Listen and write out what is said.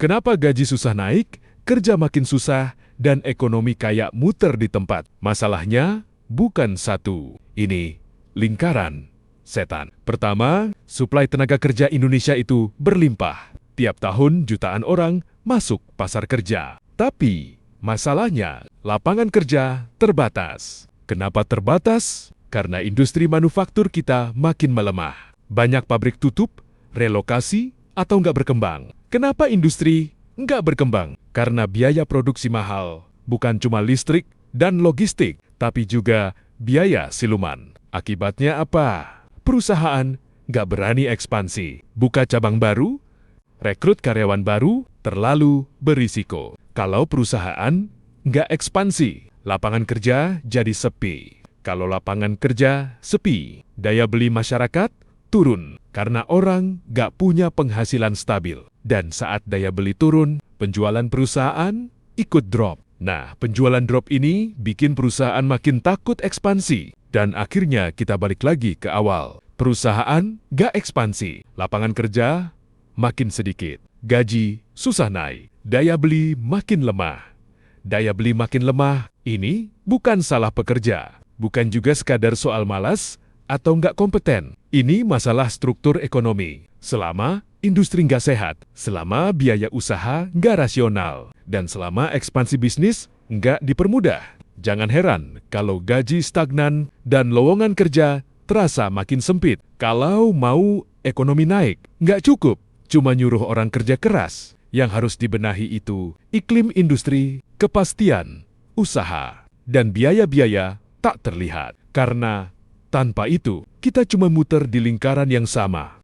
Kenapa gaji susah naik, kerja makin susah, dan ekonomi kayak muter di tempat? Masalahnya bukan satu. Ini lingkaran setan. Pertama, suplai tenaga kerja Indonesia itu berlimpah. Tiap tahun jutaan orang masuk pasar kerja. Tapi masalahnya lapangan kerja terbatas. Kenapa terbatas? Karena industri manufaktur kita makin melemah. Banyak pabrik tutup, relokasi, atau nggak berkembang. Kenapa industri nggak berkembang? Karena biaya produksi mahal. Bukan cuma listrik dan logistik, tapi juga biaya siluman. Akibatnya apa? Perusahaan nggak berani ekspansi. Buka cabang baru, rekrut karyawan baru, terlalu berisiko. Kalau perusahaan nggak ekspansi, lapangan kerja jadi sepi. Kalau lapangan kerja sepi, daya beli masyarakat turun karena orang nggak punya penghasilan stabil. Dan saat daya beli turun, penjualan perusahaan ikut drop. Nah, penjualan drop ini bikin perusahaan makin takut ekspansi. Dan akhirnya kita balik lagi ke awal. Perusahaan nggak ekspansi, lapangan kerja makin sedikit, gaji susah naik, daya beli makin lemah. Daya beli makin lemah, ini bukan salah pekerja. Bukan juga sekadar soal malas atau nggak kompeten. Ini masalah struktur ekonomi. Selama industri nggak sehat, selama biaya usaha nggak rasional, dan selama ekspansi bisnis nggak dipermudah. Jangan heran kalau gaji stagnan dan lowongan kerja terasa makin sempit. Kalau mau ekonomi naik, nggak cukup cuma nyuruh orang kerja keras. Yang harus dibenahi itu iklim industri, kepastian, usaha, dan biaya-biaya tak terlihat. Karena tanpa itu, kita cuma muter di lingkaran yang sama.